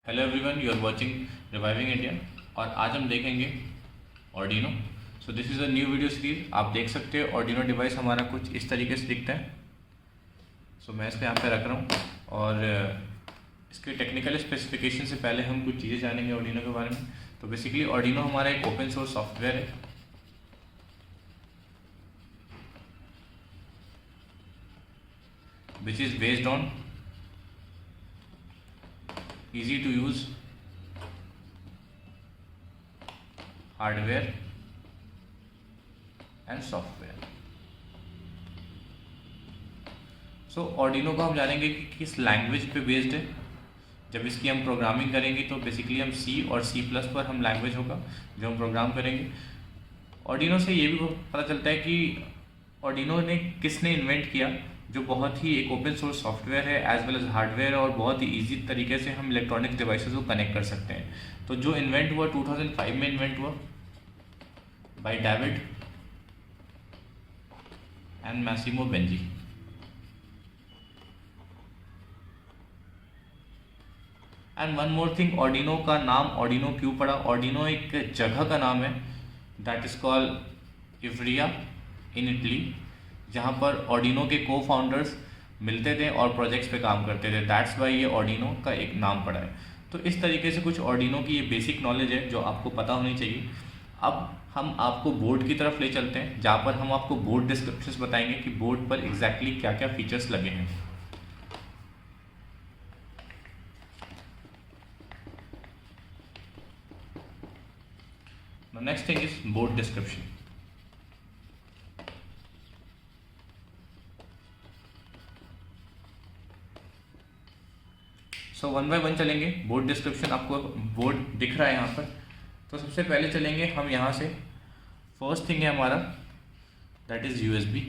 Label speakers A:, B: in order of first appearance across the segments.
A: Hello everyone, you are watching reviving India और आज हम देखेंगे Arduino. So this is a new video series. आप देख सकते हो ऑर्डिनो डिवाइस हमारा कुछ इस तरीके से दिखता है। सो मैं इसको यहाँ पे रख रहा हूँ और इसके टेक्निकल स्पेसिफिकेशन से पहले हम कुछ चीज़ें जानेंगे ऑर्डिनो के बारे में। तो बेसिकली ऑर्डिनो हमारा एक ओपन सोर्स सॉफ्टवेयर है which is based on easy to use hardware and software। So Arduino को हम जानेंगे कि किस लैंग्वेज पे बेस्ड है। जब इसकी हम प्रोग्रामिंग करेंगे तो बेसिकली हम सी और सी प्लस पर हम लैंग्वेज होगा जो हम प्रोग्राम करेंगे। ऑर्डिनो से ये भी पता चलता है कि ऑर्डिनो ने किसने इन्वेंट किया, जो बहुत ही एक ओपन सोर्स सॉफ्टवेयर है एज वेल एज हार्डवेयर और बहुत ही ईजी तरीके से हम इलेक्ट्रॉनिक डिवाइसेस को कनेक्ट कर सकते हैं। तो जो इन्वेंट हुआ 2005 में इन्वेंट हुआ by David and Massimo Banzi. And one more thing, Arduino का नाम ऑर्डिनो क्यों पड़ा? ऑर्डिनो एक जगह का नाम है that is called Ivrea in Italy, जहाँ पर ऑर्डिनो के को फाउंडर्स मिलते थे और प्रोजेक्ट्स पे काम करते थे। दैट्स वाई ये ऑर्डिनो का एक नाम पड़ा है। तो इस तरीके से कुछ ऑर्डिनो की ये बेसिक नॉलेज है जो आपको पता होनी चाहिए। अब हम आपको बोर्ड की तरफ ले चलते हैं जहाँ पर हम आपको बोर्ड डिस्क्रिप्शंस बताएंगे कि बोर्ड पर एग्जैक्टली क्या क्या फीचर्स लगे हैं। Next thing is board description. So one by one चलेंगे। बोर्ड डिस्क्रिप्शन, आपको बोर्ड दिख रहा है यहाँ पर। तो सबसे पहले चलेंगे हम यहाँ से। फर्स्ट थिंग है हमारा that is USB.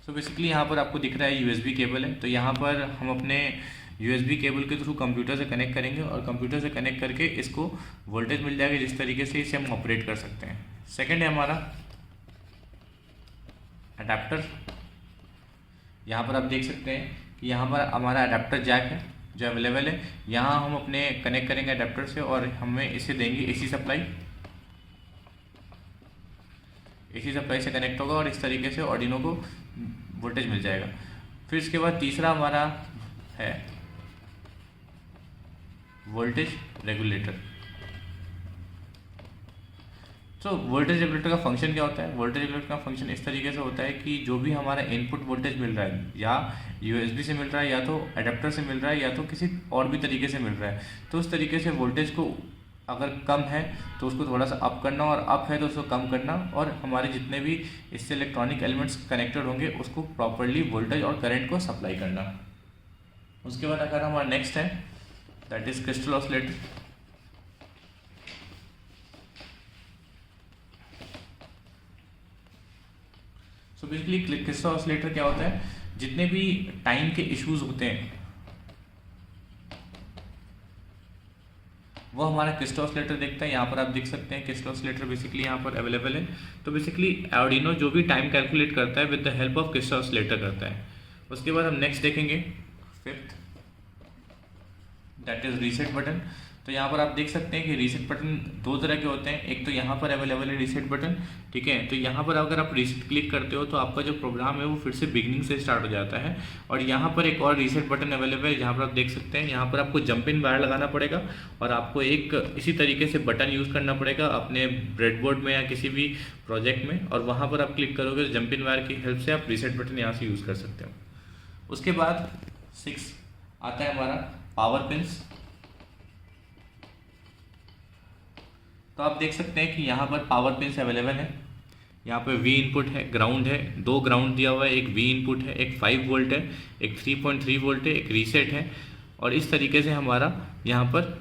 A: So basically यहाँ पर आपको दिख रहा है यूएसबी केबल है। तो यहाँ पर हम अपने यूएसबी केबल के थ्रू कंप्यूटर से कनेक्ट करेंगे और कंप्यूटर से कनेक्ट करके इसको वोल्टेज मिल जाएगा जिस तरीके से इसे हम ऑपरेट कर सकते हैं। सेकेंड है हमारा अडेप्टर। यहाँ पर आप देख सकते हैं कि यहाँ पर हमारा अडेप्टर जैक है जो अवेलेबल है। यहाँ हम अपने कनेक्ट करेंगे अडेप्टर से और हमें इसे देंगे एसी सप्लाई। एसी सप्लाई से कनेक्ट होगा और इस तरीके से ऑर्डिनो को वोल्टेज मिल जाएगा। फिर इसके बाद तीसरा हमारा है वोल्टेज रेगुलेटर। तो वोल्टेज रेगुलेटर का फंक्शन क्या होता है? वोल्टेज रेगुलेटर का फंक्शन इस तरीके से होता है कि जो भी हमारा इनपुट वोल्टेज मिल रहा है या यूएसबी से मिल रहा है या तो अडेप्टर से मिल रहा है या तो किसी और भी तरीके से मिल रहा है, तो उस तरीके से वोल्टेज को अगर कम है तो उसको थोड़ा सा अप करना और अप है तो उसको कम करना, और हमारे जितने भी इससे इलेक्ट्रॉनिक एलिमेंट्स कनेक्टेड होंगे उसको प्रॉपरली वोल्टेज और करंट को सप्लाई करना। उसके बाद अगर हमारा नेक्स्ट है that is crystal oscillator. So basically crystal oscillator क्या होता है? जितने भी टाइम के इश्यूज होते हैं वो हमारा क्रिस्टल ऑसिलेटर देखता है। यहाँ पर आप देख सकते हैं क्रिस्टल ऑसिलेटर बेसिकली यहाँ पर अवेलेबल है। तो बेसिकली ऑर्डिनो जो भी टाइम कैलकुलेट करता है with the help of crystal oscillator करता है। उसके बाद हम नेक्स्ट देखेंगे fifth that is reset button. तो यहाँ पर आप देख सकते हैं कि रीसेट बटन दो तरह के होते हैं। एक तो यहाँ पर अवेलेबल है रीसेट बटन, ठीक है। तो यहाँ पर अगर आप रीसेट क्लिक करते हो तो आपका जो प्रोग्राम है वो फिर से बिगिनिंग से स्टार्ट हो जाता है। और यहाँ पर एक और रीसेट बटन अवेलेबल है जहाँ पर आप देख सकते हैं यहाँ पर आपको जंप इन वायर लगाना पड़ेगा और आपको एक इसी तरीके से बटन यूज़ करना पड़ेगा अपने ब्रेडबोर्ड में या किसी भी प्रोजेक्ट में, और वहाँ पर आप क्लिक करोगे तो जंप इन वायर की हेल्प से आप रीसेट बटन यहाँ से यूज़ कर सकते हो। उसके बाद 6 आता है हमारा पावर पिन्स। तो आप देख सकते हैं कि यहाँ पर पावर पिन्स अवेलेबल है। यहाँ पर वी इनपुट है, ग्राउंड है, 2 ग्राउंड दिया हुआ है, एक वी इनपुट है, एक 5 वोल्ट है, एक 3.3 वोल्ट है, एक रीसेट है, और इस तरीके से हमारा यहाँ पर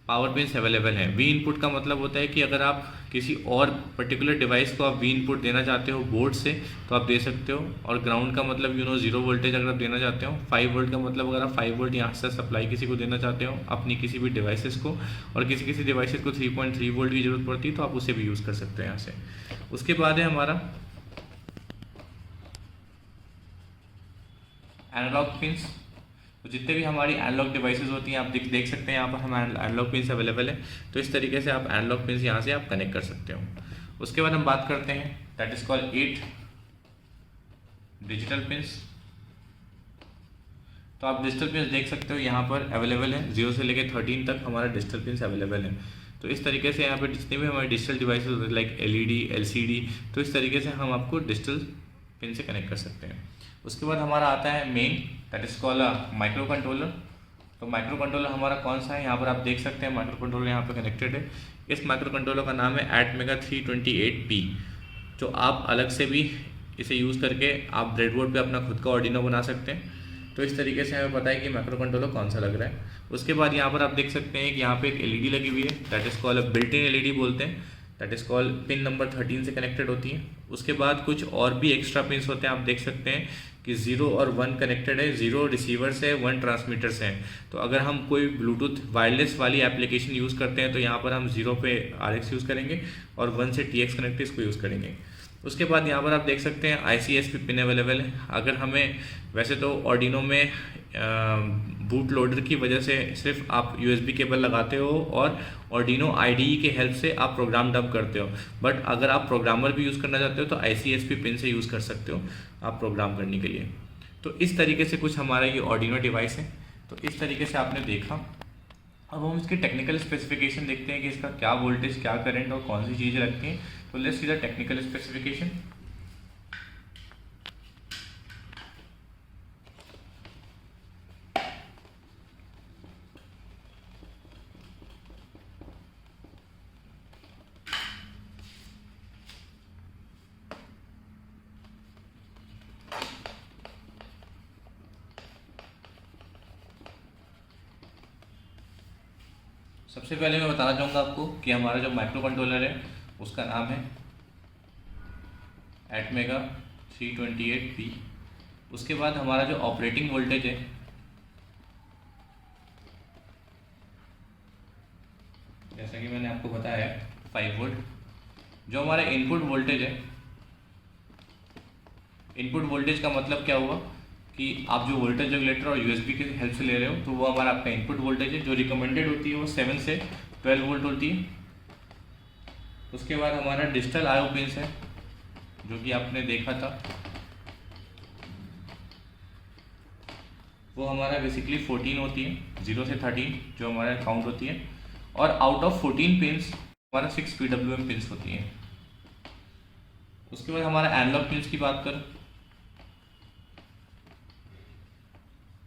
A: पावर पिन्स अवेलेबल है। वी इनपुट का मतलब होता है कि अगर आप किसी और पर्टिकुलर डिवाइस को आप वी इनपुट देना चाहते हो बोर्ड से तो आप दे सकते हो, और ग्राउंड का मतलब 0 वोल्टेज अगर आप देना चाहते हो। 5 वोल्ट का मतलब अगर आप 5 वोल्ट यहाँ से सप्लाई किसी को देना चाहते हो अपनी किसी भी डिवाइसेस को, और किसी डिवाइसेस को 3.3 वोल्ट की ज़रूरत पड़ती है तो आप उसे भी यूज़ कर सकते हो यहाँ से। उसके बाद है हमारा एनालॉग पिंस, तो जितने भी हमारी एनालॉग डिवाइसेस होती हैं आप देख सकते हैं यहाँ पर हमारे एनालॉग पिंस अवेलेबल है। तो इस तरीके से आप एनालॉग पिंस यहाँ से आप कनेक्ट कर सकते हो। उसके बाद हम बात करते हैं that is called 8 digital pins. तो आप डिजिटल पिंस देख सकते हो यहाँ पर अवेलेबल है, 0 से लेकर 13 तक हमारा डिजिटल पिंस अवेलेबल है। तो इस तरीके से यहाँ पर जितने भी हमारे डिजिटल डिवाइसेस होते हैं लाइक LED, LCD, तो इस तरीके से हम आपको डिजिटल पिन से कनेक्ट कर सकते हैं। उसके बाद हमारा आता है main that is called micro controller. तो माइक्रो कंट्रोलर हमारा कौन सा है, यहाँ पर आप देख सकते हैं माइक्रो कंट्रोलर यहाँ पर कनेक्टेड है। इस माइक्रो कंट्रोलर का नाम है ATmega 328P, जो आप अलग से भी इसे यूज़ करके आप ब्रेडबोर्ड पे अपना खुद का ऑर्डिनो बना सकते हैं। तो इस तरीके से हमें पता है कि माइक्रो कंट्रोलर कौन सा लग रहा है। उसके बाद यहाँ पर आप देख सकते हैं कि यहाँ पे एक LED लगी हुई है that is called built in LED बोलते हैं, that is called pin number 13 से कनेक्टेड होती है। उसके बाद कुछ और भी एक्स्ट्रा पिन्स होते हैं, आप देख सकते हैं कि 0 और 1 कनेक्टेड है, 0 रिसीवर से 1 ट्रांसमीटर से है। तो अगर हम कोई ब्लूटूथ वायरलेस वाली एप्लीकेशन यूज़ करते हैं तो यहाँ पर हम 0 पे RX यूज़ करेंगे और 1 से TX कनेक्ट इसको यूज़ करेंगे। उसके बाद यहाँ पर आप देख सकते हैं ICSP पिन अवेलेबल है। अगर हमें वैसे तो ऑर्डिनो में बूट लोडर की वजह से सिर्फ आप USB केबल लगाते हो और ऑर्डिनो IDE के हेल्प से आप प्रोग्राम डंप करते हो, बट अगर आप प्रोग्रामर भी यूज़ करना चाहते हो तो ICSP पिन से यूज़ कर सकते हो आप प्रोग्राम करने के लिए। तो इस तरीके से कुछ हमारा ये ऑर्डिनो डिवाइस है। तो इस तरीके से आपने देखा। अब हम इसकी टेक्निकल स्पेसिफिकेशन देखते हैं कि इसका क्या वोल्टेज, क्या करंट और कौन सी चीज़ें लगती हैं। तो let's see the technical specification. सबसे पहले मैं बताना चाहूँगा आपको कि हमारा जो माइक्रो कंट्रोलर है उसका नाम है ATmega 328P। उसके बाद हमारा जो ऑपरेटिंग वोल्टेज है जैसा कि मैंने आपको बताया 5 वोल्ट। जो हमारा इनपुट वोल्टेज है, इनपुट वोल्टेज का मतलब क्या हुआ कि आप जो वोल्टेज रेगुलेटर और USB की हेल्प से ले रहे हो तो वो हमारा आपका इनपुट वोल्टेज है। जो रिकमेंडेड होती है वो 7 से 12 वोल्ट होती है। उसके बाद हमारा डिजिटल IO पिंस है जो कि आपने देखा था, वो हमारा बेसिकली 14 होती है, 0 से 13 जो हमारा काउंट होती है। और आउट ऑफ 14 पिंस हमारा 6 PWM पिंस होती हैं। उसके बाद हमारा एनालॉग पिंस की बात करें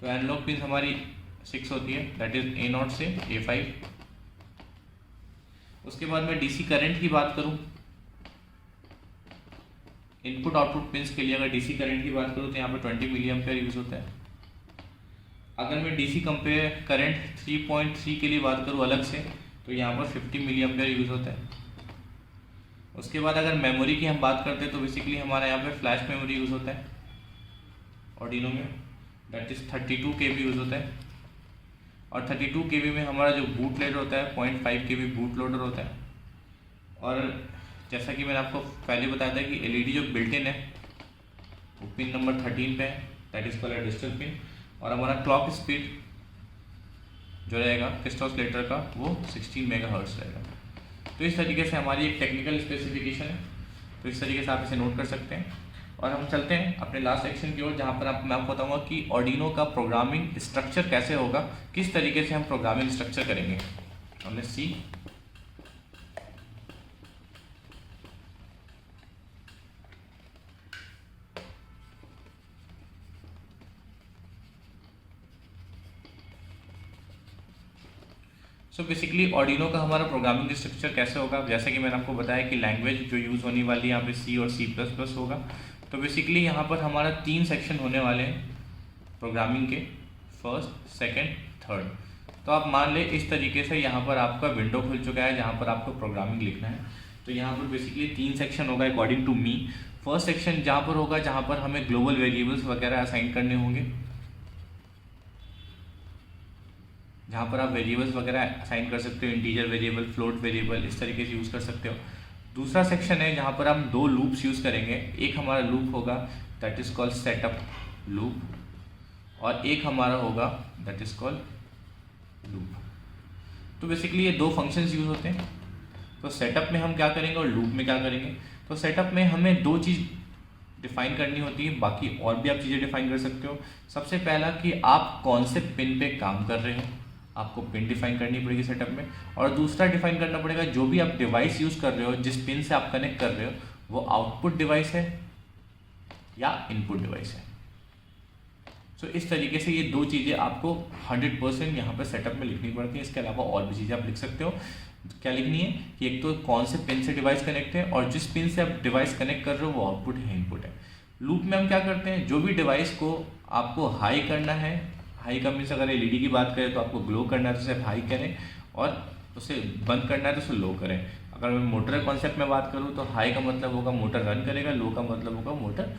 A: तो एनालॉग पिंस हमारी 6 होती है, दैट इज A0 से A5। उसके बाद मैं DC करंट की बात करूं, इनपुट आउटपुट पिंस के लिए अगर DC करंट की बात करूं तो यहाँ पर 20 मिली एम्पेयर यूज होता है। अगर मैं DC कंपेयर करंट 3.3 के लिए बात करूं अलग से तो यहाँ पर 50 मिली एम्पेयर यूज होता है। उसके बाद अगर मेमोरी की हम बात करते हैं तो बेसिकली हमारा यहाँ पे फ्लैश मेमोरी यूज होता है ऑर्डिनो में, दैट इज 32 KB यूज होता है। और 32 KB में हमारा जो बूट लोडर होता है 0.5 KB बूट लोडर होता है। और जैसा कि मैंने आपको पहले बताया था कि LED जो बिल्ट इन है वो पिन नंबर 13 पे है, that is called digital pin. और हमारा क्लॉक स्पीड जो रहेगा क्रिस्टल ऑसिलेटर का वो 16 मेगाहर्ट्ज रहेगा। तो इस तरीके से हमारी एक टेक्निकल स्पेसिफिकेशन है। तो इस तरीके से आप इसे नोट कर सकते हैं। और हम चलते हैं अपने लास्ट सेक्शन की ओर जहाँ पर मैं आपको बताऊंगा कि ऑर्डिनो का प्रोग्रामिंग स्ट्रक्चर कैसे होगा, किस तरीके से हम प्रोग्रामिंग स्ट्रक्चर करेंगे। हमने सी सो बेसिकली ऑर्डिनो का हमारा प्रोग्रामिंग स्ट्रक्चर कैसे होगा, जैसे कि मैंने आपको बताया कि लैंग्वेज जो यूज़ होने वाली है यहाँ पे C और C++ होगा। तो बेसिकली यहाँ पर हमारा 3 सेक्शन होने वाले हैं प्रोग्रामिंग के, फर्स्ट, सेकंड, थर्ड। तो आप मान लें इस तरीके से यहाँ पर आपका विंडो खुल चुका है जहाँ पर आपको प्रोग्रामिंग लिखना है। तो यहाँ पर बेसिकली 3 सेक्शन होगा according to me. First section जहाँ पर होगा जहाँ पर हमें ग्लोबल वेरिएबल्स वगैरह असाइन करने होंगे, जहाँ पर आप वेरिएबल्स वगैरह असाइन कर सकते हो, इंटीजर वेरिएबल, फ्लोट वेरिएबल, इस तरीके से यूज़ कर सकते हो। दूसरा सेक्शन है जहाँ पर हम 2 लूप्स यूज़ करेंगे। एक हमारा लूप होगा that is called setup loop और एक हमारा होगा दैट इज कॉल्ड लूप। तो बेसिकली ये दो फंक्शंस यूज होते हैं। तो सेटअप में हम क्या करेंगे और लूप में क्या करेंगे। तो सेटअप में हमें दो चीज़ डिफाइन करनी होती है, बाकी और भी आप चीज़ें डिफाइन कर सकते हो। सबसे पहला कि आप कौन से पिन पे काम कर रहे हो, आपको पिन डिफाइन करनी पड़ेगी सेटअप में। और दूसरा डिफाइन करना पड़ेगा जो भी आप डिवाइस यूज़ कर रहे हो, जिस पिन से आप कनेक्ट कर रहे हो, वो आउटपुट डिवाइस है या इनपुट डिवाइस है। सो इस तरीके से ये दो चीज़ें आपको 100% यहाँ पर सेटअप में लिखनी पड़ती है। इसके अलावा और भी चीज़ें आप लिख सकते हो। क्या लिखनी है कि एक तो कौन से पिन से डिवाइस कनेक्ट है और जिस पिन से आप डिवाइस कनेक्ट कर रहे हो वो आउटपुट है, इनपुट है। लूप में हम क्या करते हैं, जो भी डिवाइस को आपको हाई करना है, हाई का मीन्स अगर एलईडी की बात करें तो आपको ग्लो करना है तो उसे हाई करें, और उसे बंद करना है तो उसे लो करें। अगर मैं मोटर कॉन्सेप्ट में बात करूँ तो हाई का मतलब होगा मोटर रन करेगा, लो का मतलब होगा मोटर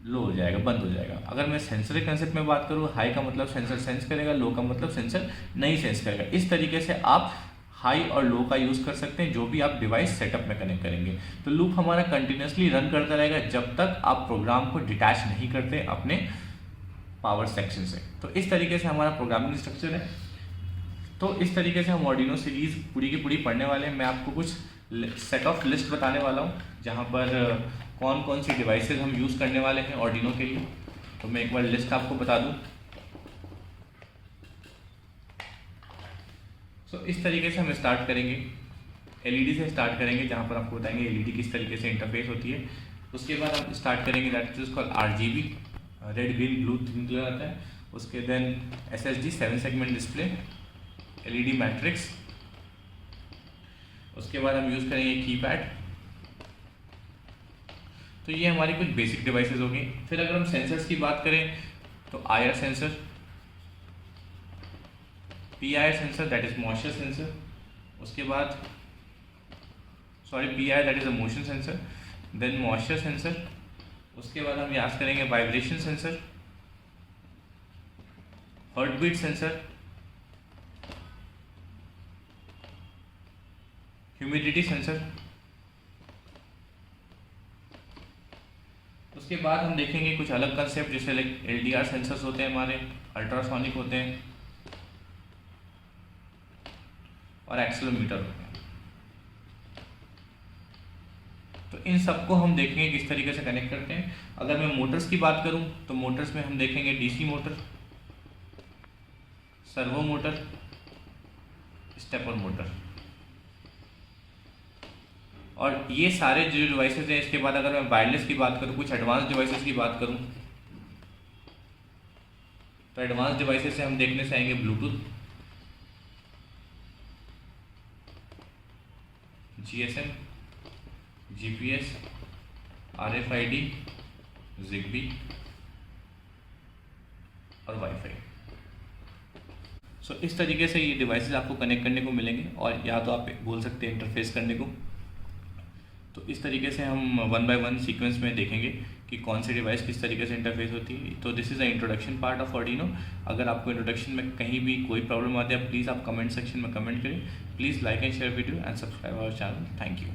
A: लो हो जाएगा, बंद हो जाएगा। अगर मैं सेंसर के कंसेप्ट में बात करूँ, हाई का मतलब सेंसर सेंस करेगा, लो का मतलब सेंसर नहीं सेंस करेगा। इस तरीके से आप हाई और लो का यूज़ कर सकते हैं जो भी आप डिवाइस सेटअप में कनेक्ट करेंगे। तो लूप हमारा कंटिन्यूसली रन करता रहेगा जब तक आप प्रोग्राम को डिटैच नहीं करते अपने पावर सेक्शन से। तो इस तरीके से हमारा प्रोग्रामिंग स्ट्रक्चर है। तो इस तरीके से हम आर्डिनो सीरीज़ पूरी की पूरी पढ़ने वाले हैं। मैं आपको कुछ सेट ऑफ लिस्ट बताने वाला हूँ जहाँ पर कौन कौन सी डिवाइसेस हम यूज़ करने वाले हैं आर्डिनो के लिए। तो मैं एक बार लिस्ट आपको बता दूँ। तो इस तरीके से हम स्टार्ट करेंगे, एलईडी से स्टार्ट करेंगे जहाँ पर आपको बताएंगे एलईडी किस तरीके से इंटरफेस होती है। उसके बाद हम स्टार्ट करेंगे that is called RGB, red green blue तीन कलर आता है। उसके then SSD 7 segment display, LED matrix. उसके बाद हम यूज़ करेंगे कीपैड। तो ये हमारी कुछ बेसिक डिवाइसेस हो गई। फिर अगर हम सेंसर्स की बात करें तो IR sensor, PIR sensor that is moisture sensor. उसके बाद PIR that is a motion sensor, then moisture sensor. उसके बाद हम याद करेंगे vibration sensor, heart beat sensor, humidity sensor. उसके बाद हम देखेंगे कुछ अलग कंसेप्ट जैसे लाइक LDR सेंसर्स होते हैं हमारे, अल्ट्रासोनिक होते हैं और एक्सेलेरोमीटर होते हैं। तो इन सबको हम देखेंगे किस तरीके से कनेक्ट करते हैं। अगर मैं मोटर्स की बात करूं तो मोटर्स में हम देखेंगे DC motor, servo motor, stepper motor. और ये सारे जो डिवाइसेस हैं, इसके बाद अगर मैं वायरलेस की बात करूं, कुछ एडवांस डिवाइसेस की बात करूं तो एडवांस डिवाइसेस से हम देखने से आएंगे Bluetooth, GSM, GPS, RFID, ZigBee और वाईफाई। सो इस तरीके से ये डिवाइसेस आपको कनेक्ट करने को मिलेंगे, और या तो आप बोल सकते हैं इंटरफेस करने को। तो इस तरीके से हम 1 by 1 सीक्वेंस में देखेंगे कि कौन सी डिवाइस किस तरीके से इंटरफेस होती है। तो this is the introduction part of Arduino. अगर आपको इंट्रोडक्शन में कहीं भी कोई प्रॉब्लम आती है, प्लीज़ आप कमेंट सेक्शन में कमेंट करें। Please like and share video and subscribe our channel. Thank you.